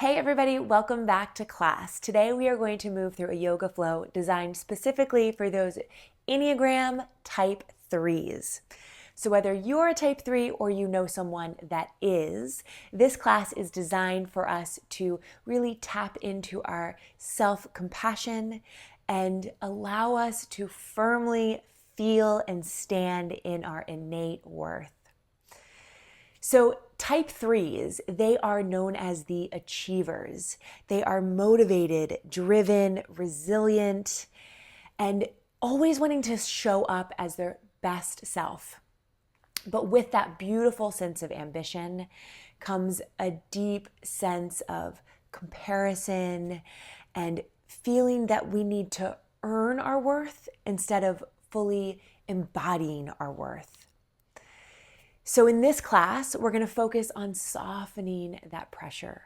Hey everybody, welcome back to class. Today we are going to move through a yoga flow designed specifically for those Enneagram Type 3s. So whether you're a Type 3 or you know someone that is, this class is designed for us to really tap into our self-compassion and allow us to firmly feel and stand in our innate worth. So Type 3s, they are known as the achievers. They are motivated, driven, resilient, and always wanting to show up as their best self. But with that beautiful sense of ambition comes a deep sense of comparison and feeling that we need to earn our worth instead of fully embodying our worth. So in this class, we're going to focus on softening that pressure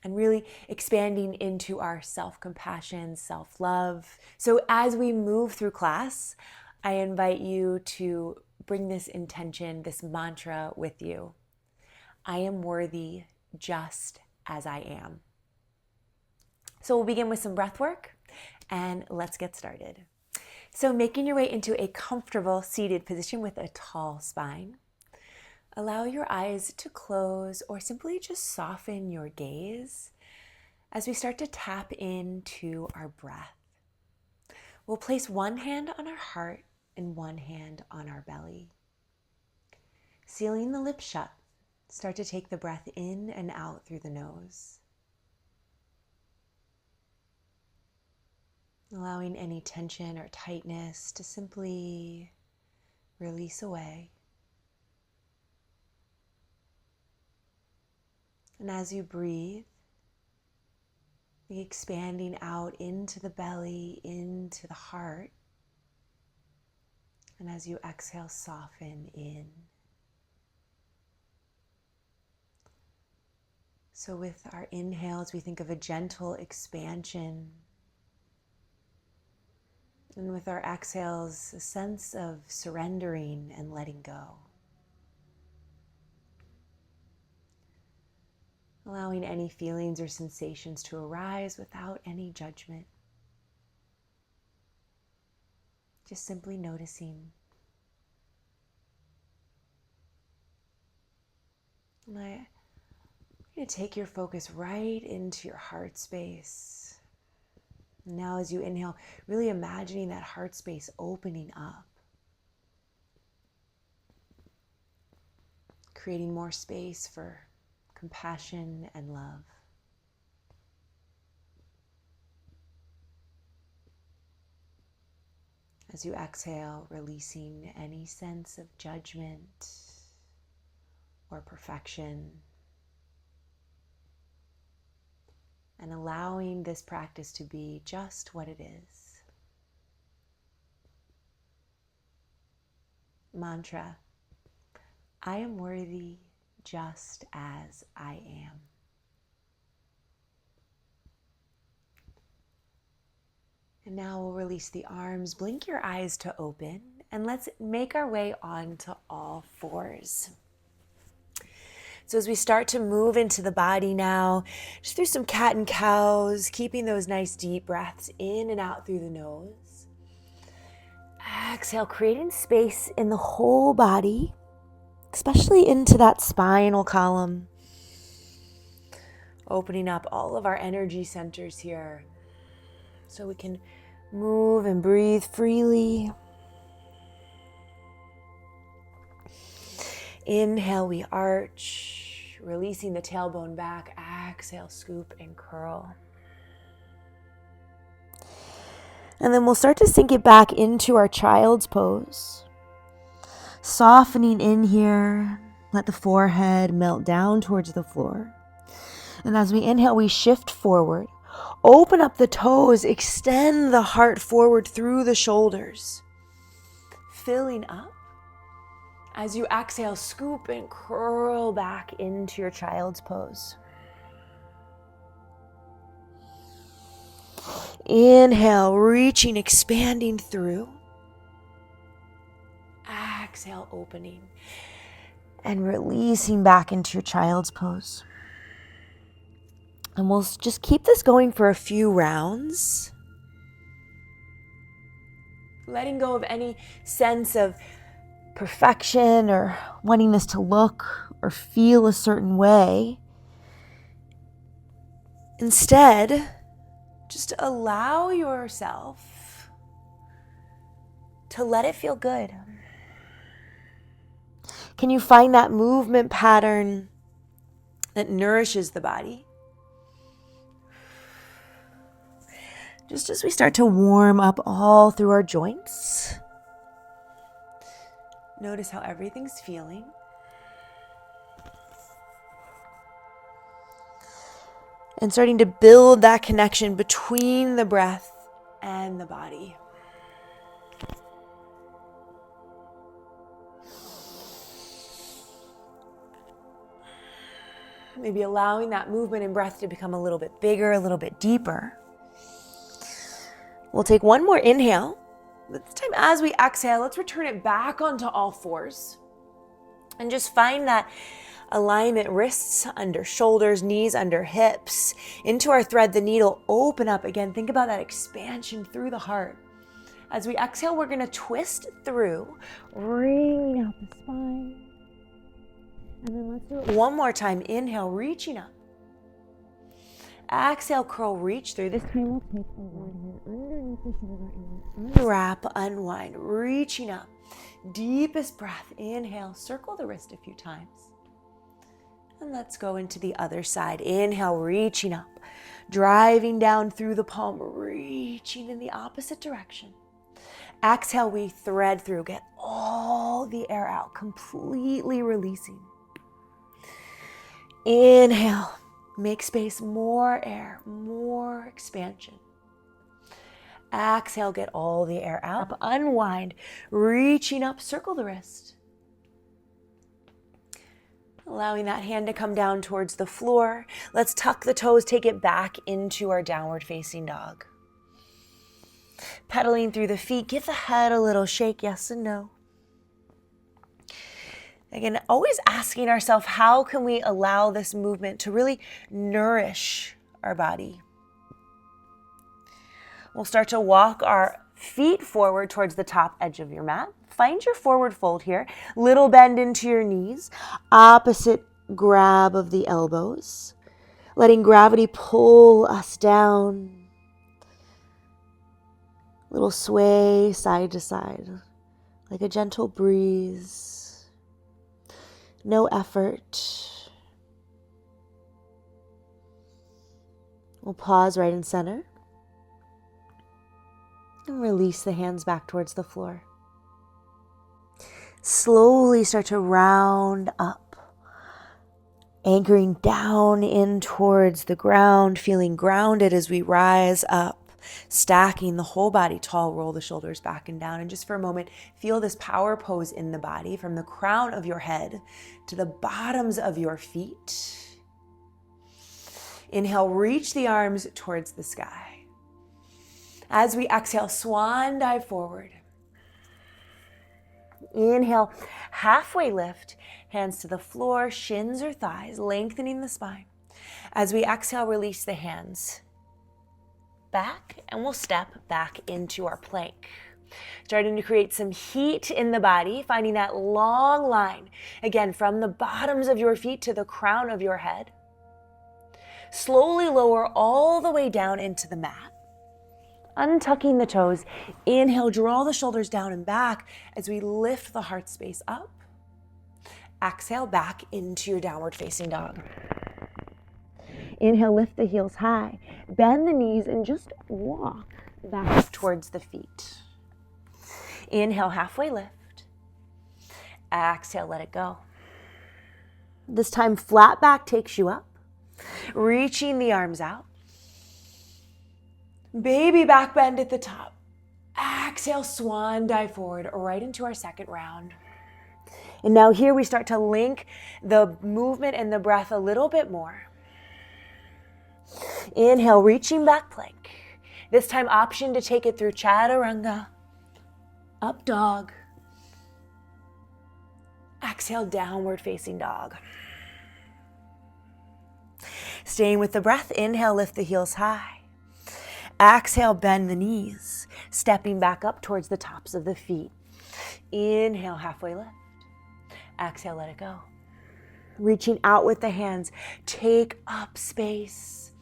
and really expanding into our self-compassion, self-love. So as we move through class, I invite you to bring this intention, this mantra with you. I am worthy just as I am. So we'll begin with some breath work and let's get started. So making your way into a comfortable seated position with a tall spine. Allow your eyes to close or simply just soften your gaze as we start to tap into our breath. We'll place one hand on our heart and one hand on our belly. Sealing the lips shut, start to take the breath in and out through the nose. Allowing any tension or tightness to simply release away. And as you breathe, be expanding out into the belly, into the heart. And as you exhale, soften in. So with our inhales, we think of a gentle expansion. And with our exhales, a sense of surrendering and letting go. Allowing any feelings or sensations to arise without any judgment. Just simply noticing. And I'm going to take your focus right into your heart space. And now as you inhale, really imagining that heart space opening up. Creating more space for compassion and love. As you exhale, releasing any sense of judgment or perfection. And allowing this practice to be just what it is. Mantra, I am worthy just as I am. And now we'll release the arms, blink your eyes to open, and let's make our way on to all fours. So as we start to move into the body now, just through some cat and cows, keeping those nice deep breaths in and out through the nose. Exhale, creating space in the whole body, especially into that spinal column. Opening up all of our energy centers here so we can move and breathe freely. Inhale, we arch, releasing the tailbone back. Exhale, scoop and curl. And then we'll start to sink it back into our child's pose. Softening in here, let the forehead melt down towards the floor. And as we inhale, we shift forward. Open up the toes, extend the heart forward through the shoulders. Filling up. As you exhale, scoop and curl back into your child's pose. Inhale, reaching, expanding through. Exhale, opening. And releasing back into your child's pose. And we'll just keep this going for a few rounds. Letting go of any sense of perfection or wanting this to look or feel a certain way. Instead, just allow yourself to let it feel good. Can you find that movement pattern that nourishes the body? Just as we start to warm up all through our joints, notice how everything's feeling. And starting to build that connection between the breath and the body. Maybe allowing that movement and breath to become a little bit bigger, a little bit deeper. We'll take one more inhale. This time as we exhale, let's return it back onto all fours. And just find that alignment, wrists under shoulders, knees under hips. Into our thread the needle, open up. Again, think about that expansion through the heart. As we exhale, we're going to twist through, wringing out the spine. And then let's do it one more time. Inhale, reaching up. Exhale, curl, reach through. This time we'll take the one hand underneath the shoulder and unwrap, unwind, reaching up. Deepest breath. Inhale, circle the wrist a few times. And let's go into the other side. Inhale, reaching up, driving down through the palm, reaching in the opposite direction. Exhale, we thread through, get all the air out, completely releasing. Inhale, make space, more air, more expansion. Exhale, get all the air out, unwind, reaching up, circle the wrist. Allowing that hand to come down towards the floor. Let's tuck the toes, take it back into our downward facing dog. Pedaling through the feet, give the head a little shake, yes and no. Again, always asking ourselves, how can we allow this movement to really nourish our body? We'll start to walk our feet forward towards the top edge of your mat. Find your forward fold here. Little bend into your knees. Opposite grab of the elbows. Letting gravity pull us down. Little sway side to side, like a gentle breeze. No effort. We'll pause right in center. And release the hands back towards the floor. Slowly start to round up. Anchoring down in towards the ground, feeling grounded as we rise up. Stacking the whole body tall, roll the shoulders back and down. And just for a moment, feel this power pose in the body from the crown of your head to the bottoms of your feet. Inhale, reach the arms towards the sky. As we exhale, swan dive forward. Inhale, halfway lift, hands to the floor, shins or thighs, lengthening the spine. As we exhale, release the hands back, and we'll step back into our plank. Starting to create some heat in the body, finding that long line, again, from the bottoms of your feet to the crown of your head. Slowly lower all the way down into the mat. Untucking the toes. Inhale, draw the shoulders down and back as we lift the heart space up. Exhale, back into your downward facing dog. Inhale, lift the heels high. Bend the knees and just walk back towards the feet. Inhale, halfway lift. Exhale, let it go. This time, flat back takes you up. Reaching the arms out. Baby back bend at the top. Exhale, swan dive forward right into our second round. And now here we start to link the movement and the breath a little bit more. Inhale, reaching back plank. This time option to take it through chaturanga, up dog. Exhale, downward facing dog. Staying with the breath, inhale, lift the heels high. Exhale, bend the knees, stepping back up towards the tops of the feet. Inhale, halfway lift. Exhale, let it go. Reaching out with the hands, take up space.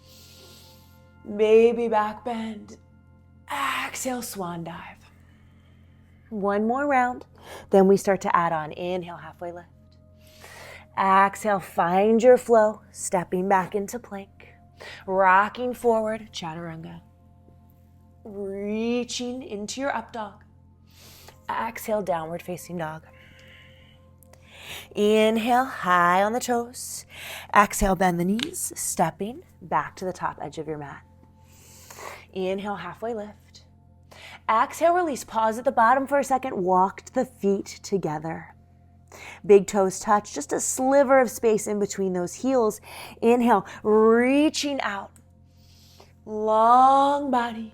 Baby back bend. Exhale, swan dive. One more round, then we start to add on. Inhale, halfway lift. Exhale, find your flow, stepping back into plank. Rocking forward, chaturanga. Reaching into your up dog. Exhale, downward facing dog. Inhale, high on the toes. Exhale, bend the knees, stepping back to the top edge of your mat. Inhale, halfway lift. Exhale, release. Pause at the bottom for a second. Walk the feet together. Big toes touch, just a sliver of space in between those heels. Inhale, reaching out. Long body.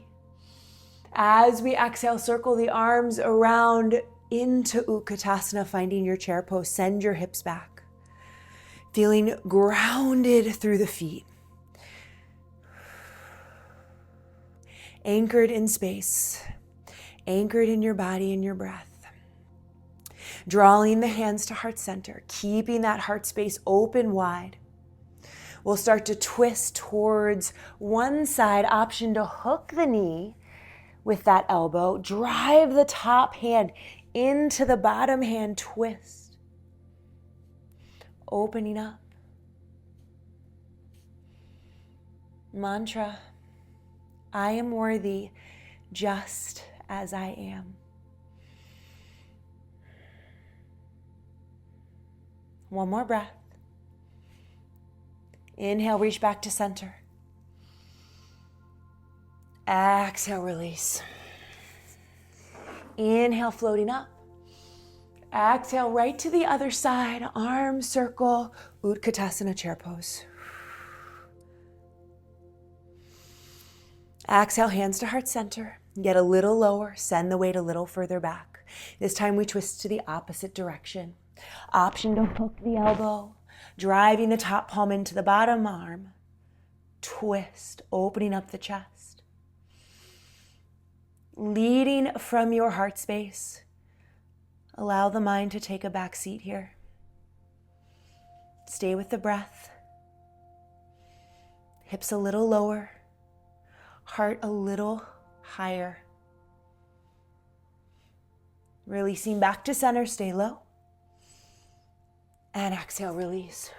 As we exhale, circle the arms around into Utkatasana, finding your chair pose. Send your hips back. Feeling grounded through the feet. Anchored in space. Anchored in your body and your breath. Drawing the hands to heart center, keeping that heart space open wide. We'll start to twist towards one side, option to hook the knee with that elbow. Drive the top hand into the bottom hand, twist. Opening up. Mantra, I am worthy just as I am. One more breath. Inhale, reach back to center. Exhale, release. Inhale, floating up. Exhale, right to the other side. Arms circle, Utkatasana chair pose. Exhale, hands to heart center. Get a little lower, send the weight a little further back. This time we twist to the opposite direction. Option to hook the elbow, driving the top palm into the bottom arm. Twist, opening up the chest. Leading from your heart space. Allow the mind to take a back seat here. Stay with the breath. Hips a little lower, heart a little higher. Releasing back to center, stay low. And exhale, release.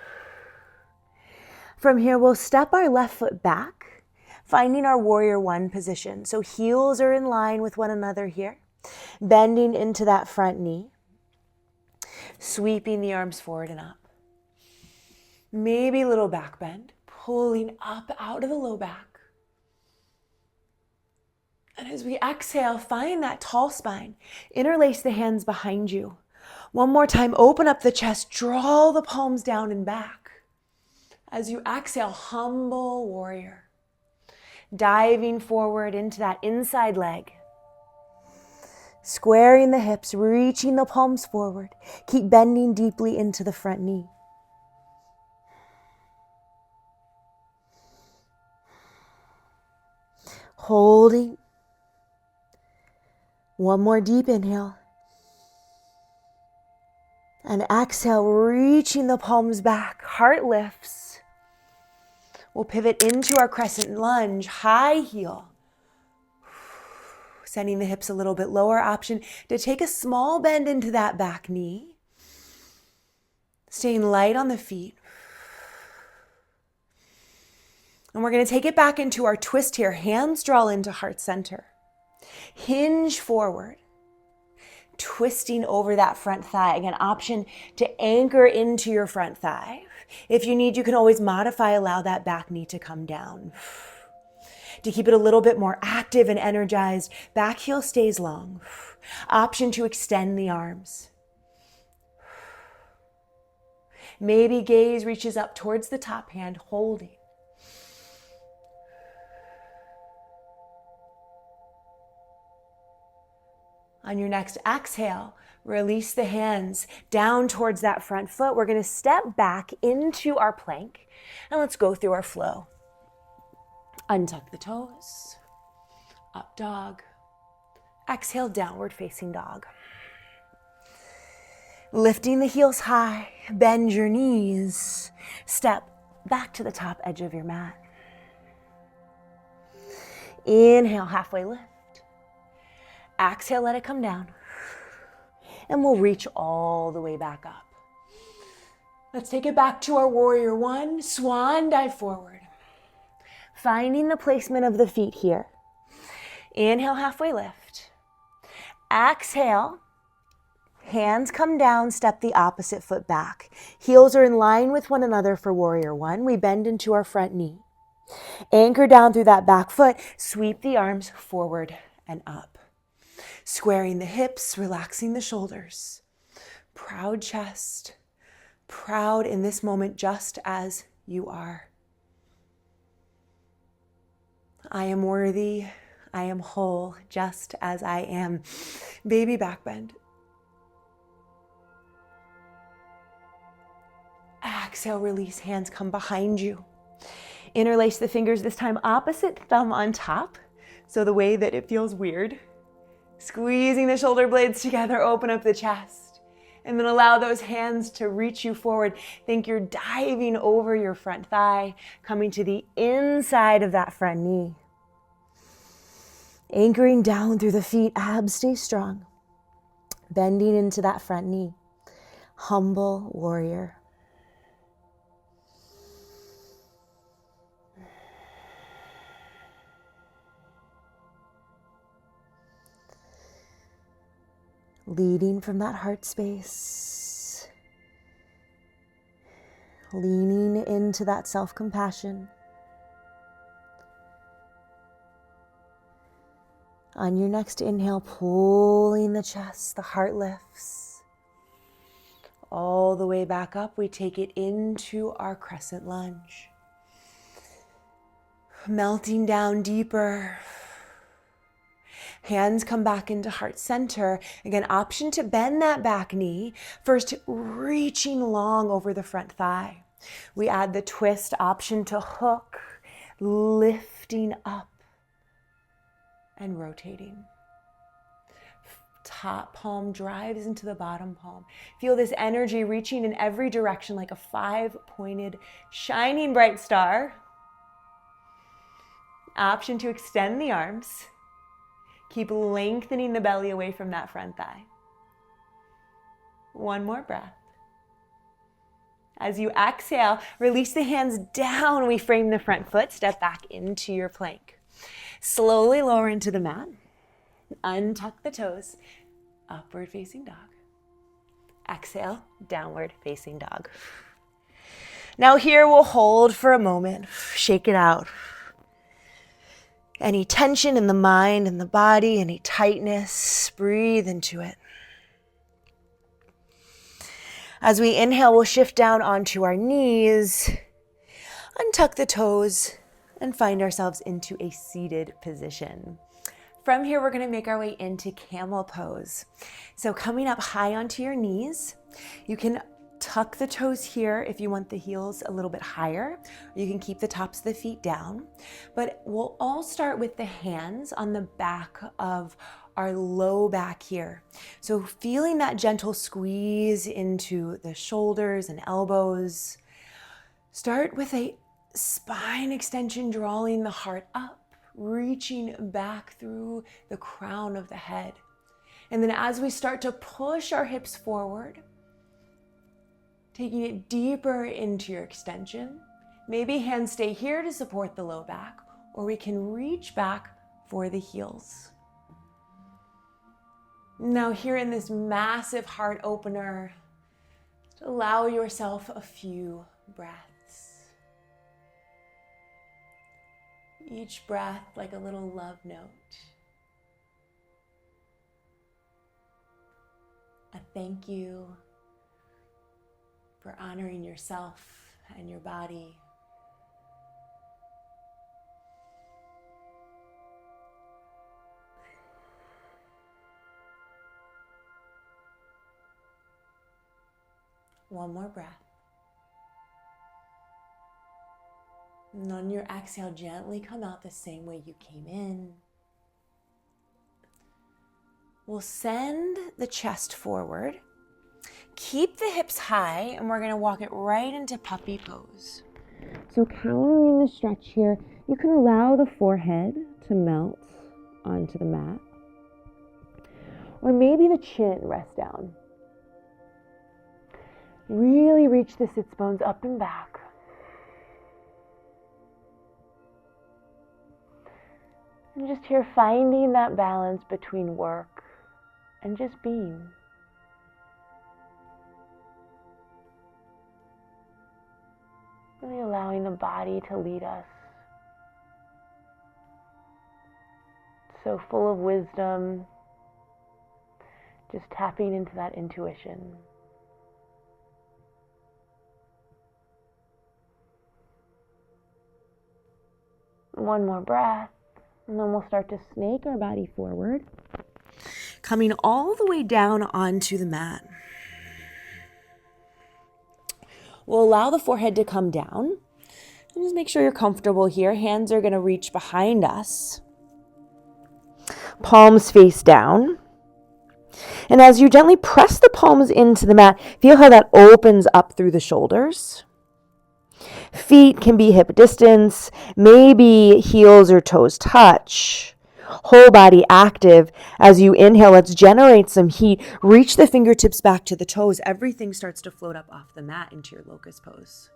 From here, we'll step our left foot back, finding our warrior one position. So heels are in line with one another here, bending into that front knee, sweeping the arms forward and up. Maybe a little back bend, pulling up out of the low back. And as we exhale, find that tall spine. Interlace the hands behind you. One more time, open up the chest, draw the palms down and back. As you exhale, humble warrior. Diving forward into that inside leg. Squaring the hips, reaching the palms forward. Keep bending deeply into the front knee. Holding. One more deep inhale. And exhale, reaching the palms back, heart lifts. We'll pivot into our crescent lunge, high heel. Sending the hips a little bit lower, option to take a small bend into that back knee. Staying light on the feet. And we're going to take it back into our twist here. Hands draw into heart center. Hinge forward. Twisting over that front thigh. Again, option to anchor into your front thigh. If you need, you can always modify, allow that back knee to come down. To keep it a little bit more active and energized, back heel stays long. Option to extend the arms. Maybe gaze reaches up towards the top hand, holding. On your next exhale, release the hands down towards that front foot. We're going to step back into our plank, and let's go through our flow. Untuck the toes, up dog. Exhale, downward facing dog. Lifting the heels high, bend your knees, step back to the top edge of your mat. Inhale, halfway lift. Exhale, let it come down. And we'll reach all the way back up. Let's take it back to our warrior one, swan dive forward. Finding the placement of the feet here. Inhale, halfway lift. Exhale, hands come down, step the opposite foot back. Heels are in line with one another for warrior one. We bend into our front knee. Anchor down through that back foot. Sweep the arms forward and up. Squaring the hips, relaxing the shoulders. Proud chest. Proud in this moment just as you are. I am worthy. I am whole just as I am. Baby back bend. Exhale, release, hands come behind you. Interlace the fingers, this time opposite thumb on top. So the way that it feels weird. Squeezing the shoulder blades together, open up the chest. And then allow those hands to reach you forward. Think you're diving over your front thigh, coming to the inside of that front knee. Anchoring down through the feet, abs stay strong. Bending into that front knee. Humble warrior. Leading from that heart space. Leaning into that self-compassion. On your next inhale, pulling the chest, the heart lifts. All the way back up, we take it into our crescent lunge. Melting down deeper. Hands come back into heart center. Again, option to bend that back knee. First, reaching long over the front thigh. We add the twist option to hook, lifting up and rotating. Top palm drives into the bottom palm. Feel this energy reaching in every direction like a 5-pointed shining bright star. Option to extend the arms. Keep lengthening the belly away from that front thigh. One more breath. As you exhale, release the hands down. We frame the front foot. Step back into your plank. Slowly lower into the mat. Untuck the toes. Upward facing dog. Exhale, downward facing dog. Now here we'll hold for a moment. Shake it out. Any tension in the mind and the body, any tightness, breathe into it. As we inhale, we'll shift down onto our knees, untuck the toes, and find ourselves into a seated position. From here, we're going to make our way into camel pose. So coming up high onto your knees, you can tuck the toes here if you want the heels a little bit higher. You can keep the tops of the feet down. But we'll all start with the hands on the back of our low back here. So feeling that gentle squeeze into the shoulders and elbows. Start with a spine extension, drawing the heart up, reaching back through the crown of the head. And then as we start to push our hips forward, taking it deeper into your extension. Maybe hands stay here to support the low back, or we can reach back for the heels. Now here in this massive heart opener, just allow yourself a few breaths. Each breath like a little love note. A thank you for honoring yourself and your body. One more breath. And on your exhale, gently come out the same way you came in. We'll send the chest forward. Keep the hips high, and we're going to walk it right into puppy pose. So countering the stretch here, you can allow the forehead to melt onto the mat. Or maybe the chin rests down. Really reach the sits bones up and back. And just here finding that balance between work and just being. Really allowing the body to lead us. So full of wisdom, just tapping into that intuition. One more breath, and then we'll start to snake our body forward, coming all the way down onto the mat. We'll allow the forehead to come down. And just make sure you're comfortable here. Hands are going to reach behind us. Palms face down. And as you gently press the palms into the mat, feel how that opens up through the shoulders. Feet can be hip distance, maybe heels or toes touch. Whole body active. As you inhale, let's generate some heat. Reach the fingertips back to the toes. Everything starts to float up off the mat into your locust pose.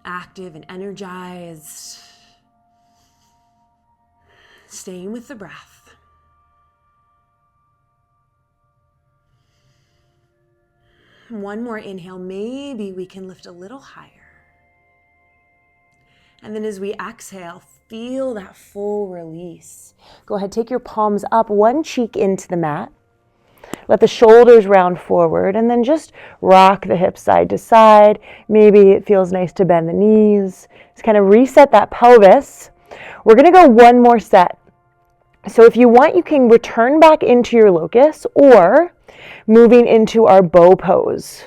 Active and energized. Staying with the breath. One more inhale, maybe we can lift a little higher. And then as we exhale, feel that full release. Go ahead, take your palms up, one cheek into the mat. Let the shoulders round forward, and then just rock the hips side to side. Maybe it feels nice to bend the knees. Just kind of reset that pelvis. We're going to go one more set. So if you want, you can return back into your locust or moving into our bow pose.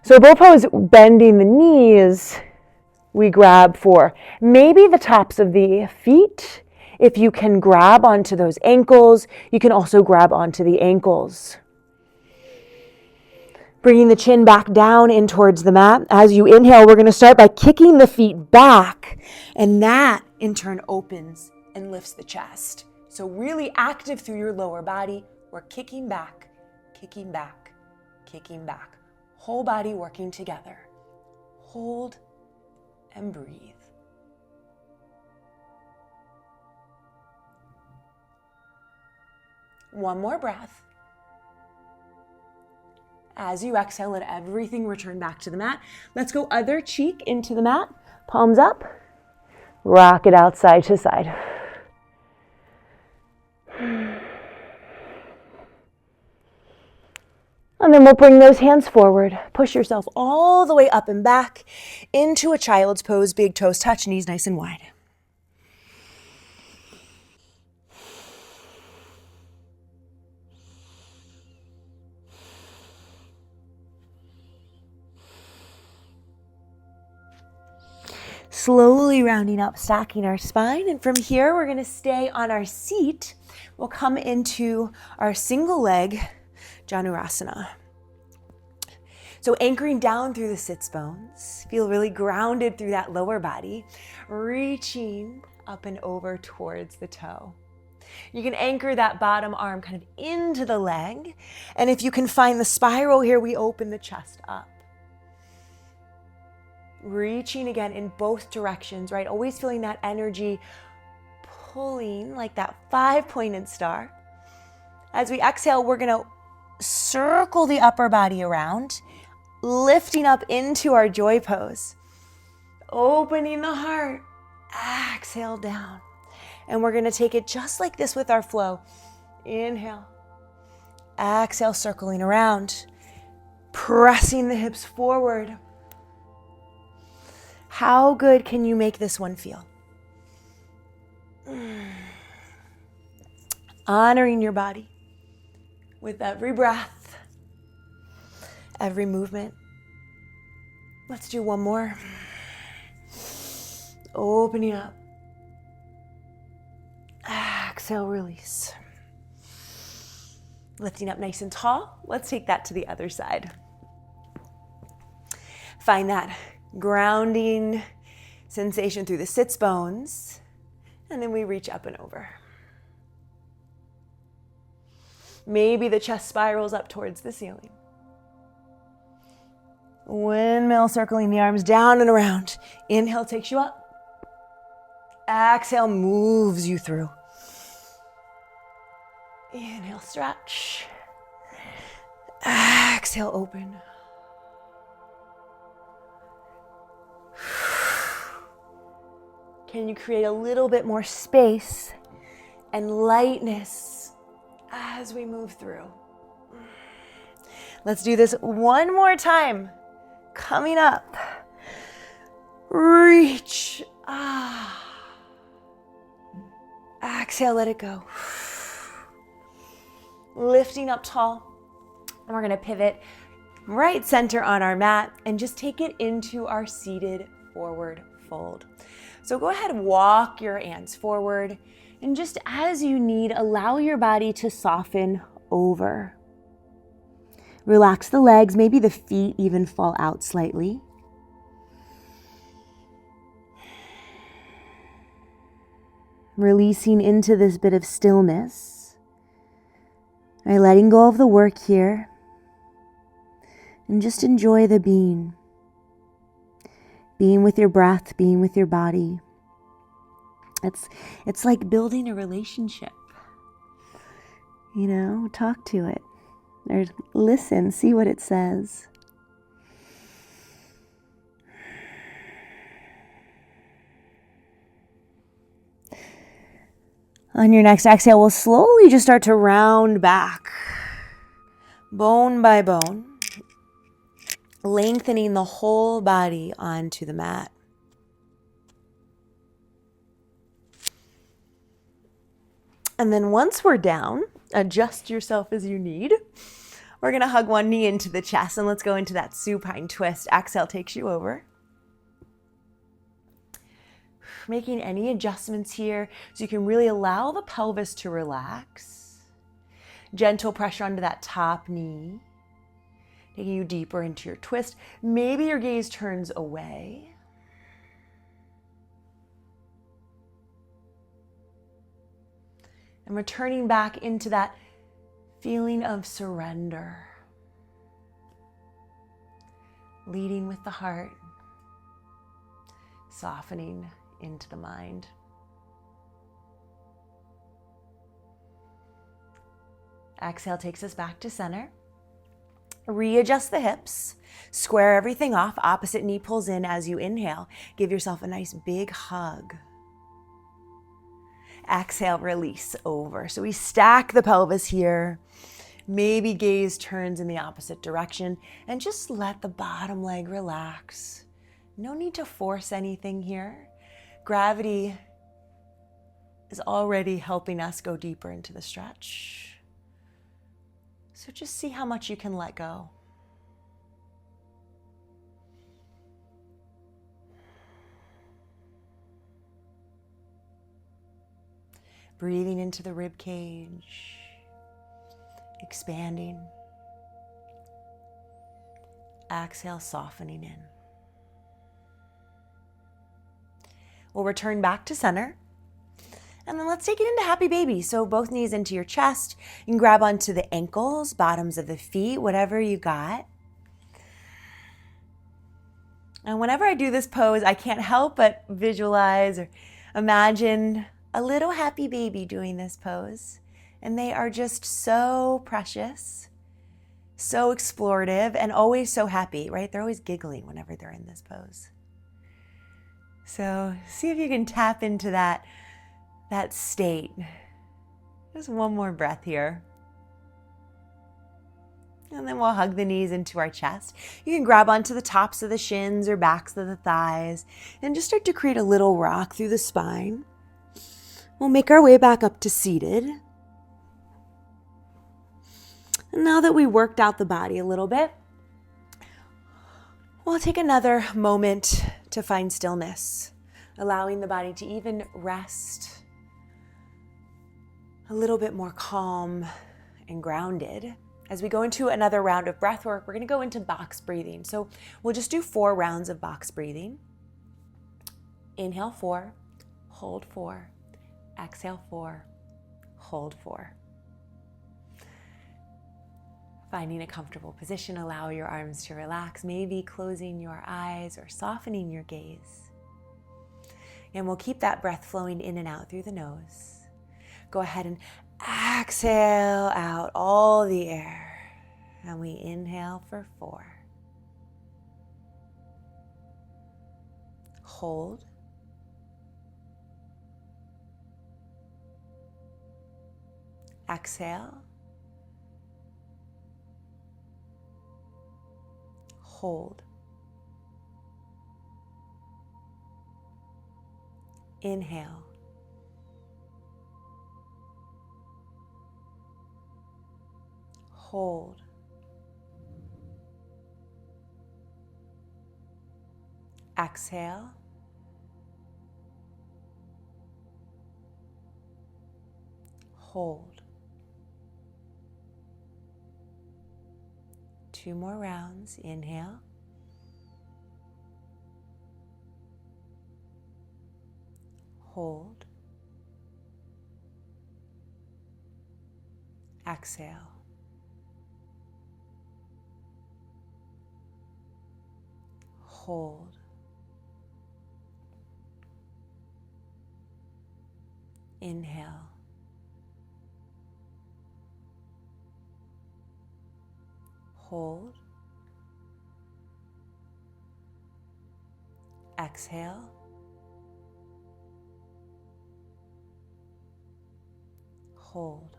So bow pose, bending the knees, we grab for maybe the tops of the feet. If you can grab onto those ankles, you can also grab onto the ankles. Bringing the chin back down in towards the mat. As you inhale, we're going to start by kicking the feet back, and that in turn opens and lifts the chest. So really active through your lower body. We're kicking back, kicking back, kicking back. Whole body working together. Hold and breathe. One more breath. As you exhale, let everything return back to the mat. Let's go other cheek into the mat. Palms up. Rock it out side to side. And then we'll bring those hands forward. Push yourself all the way up and back into a child's pose. Big toes touch, knees nice and wide. Slowly rounding up, stacking our spine. And from here, we're going to stay on our seat. We'll come into our single leg Janurasana. So anchoring down through the sits bones, feel really grounded through that lower body, reaching up and over towards the toe. You can anchor that bottom arm kind of into the leg. And if you can find the spiral here, we open the chest up. Reaching again in both directions, right? Always feeling that energy pulling like that 5-pointed star. As we exhale, we're going to circle the upper body around, lifting up into our joy pose. Opening the heart. Exhale down. And we're going to take it just like this with our flow. Inhale. Exhale, circling around. Pressing the hips forward. How good can you make this one feel? Honoring your body with every breath, every movement. Let's do one more. Opening up. Exhale, release. Lifting up nice and tall. Let's take that to the other side. Find that grounding sensation through the sits bones. And then we reach up and over. Maybe the chest spirals up towards the ceiling. Windmill circling the arms down and around. Inhale takes you up. Exhale moves you through. Inhale, stretch. Exhale, open. Can you create a little bit more space and lightness as we move through? Let's do this one more time. Coming up. Reach. Exhale, let it go. Lifting up tall. And we're going to pivot right center on our mat and just take it into our seated forward fold. So go ahead and walk your hands forward, and just as you need, allow your body to soften over. Relax the legs, maybe the feet even fall out slightly. Releasing into this bit of stillness. Right, letting go of the work here. And just enjoy the being. Being with your breath, being with your body. It's like building a relationship. You know, talk to it. Or listen, see what it says. On your next exhale, we'll slowly just start to round back. Bone by bone. Lengthening the whole body onto the mat. And then once we're down, adjust yourself as you need. We're going to hug one knee into the chest, and let's go into that supine twist. Exhale takes you over. Making any adjustments here so you can really allow the pelvis to relax. Gentle pressure onto that top knee. Taking you deeper into your twist. Maybe your gaze turns away. And returning back into that feeling of surrender. Leading with the heart. Softening into the mind. Exhale takes us back to center. Readjust the hips, square everything off, opposite knee pulls in as you inhale. Give yourself a nice big hug. Exhale, release over. So we stack the pelvis here. Maybe gaze turns in the opposite direction and just let the bottom leg relax. No need to force anything here. Gravity is already helping us go deeper into the stretch. So just see how much you can let go. Breathing into the rib cage, expanding. Exhale, softening in. We'll return back to center. And then let's take it into happy baby. So both knees into your chest. You can grab onto the ankles, bottoms of the feet, whatever you got. And whenever I do this pose, I can't help but visualize or imagine a little happy baby doing this pose. And they are just so precious, so explorative, and always so happy, right? They're always giggling whenever they're in this pose. So see if you can tap into that state. Just one more breath here. And then we'll hug the knees into our chest. You can grab onto the tops of the shins or backs of the thighs and just start to create a little rock through the spine. We'll make our way back up to seated. And now that we worked out the body a little bit, we'll take another moment to find stillness, allowing the body to even rest a little bit more calm and grounded. As we go into another round of breath work, we're going to go into box breathing. So we'll just do 4 rounds of box breathing. Inhale 4, hold 4, exhale 4, hold 4. Finding a comfortable position, allow your arms to relax, maybe closing your eyes or softening your gaze. And we'll keep that breath flowing in and out through the nose. Go ahead and exhale out all the air. And we inhale for 4. Hold. Exhale. Hold. Inhale. Hold. Exhale. Hold. 2 more rounds. Inhale. Hold. Exhale. Hold. Inhale. Hold. Exhale. Hold.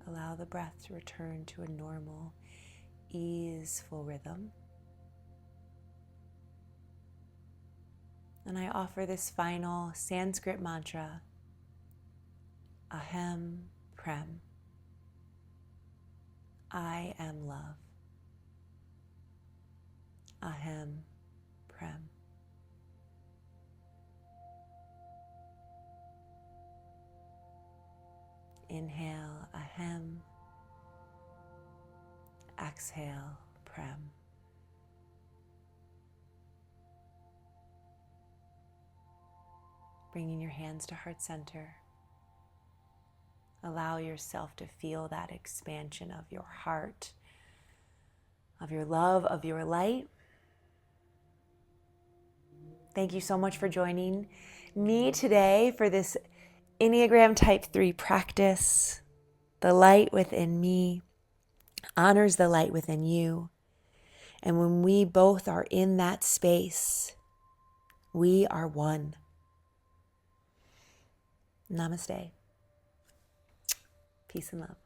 Allow the breath to return to a normal, easeful rhythm. And I offer this final Sanskrit mantra, Ahem Prem. I am love. Ahem Prem. Inhale, Ahem. Exhale, Prem. Bringing your hands to heart center. Allow yourself to feel that expansion of your heart, of your love, of your light. Thank you so much for joining me today for this Enneagram Type 3 practice. The light within me honors the light within you. And when we both are in that space, we are one. Namaste. Peace and love.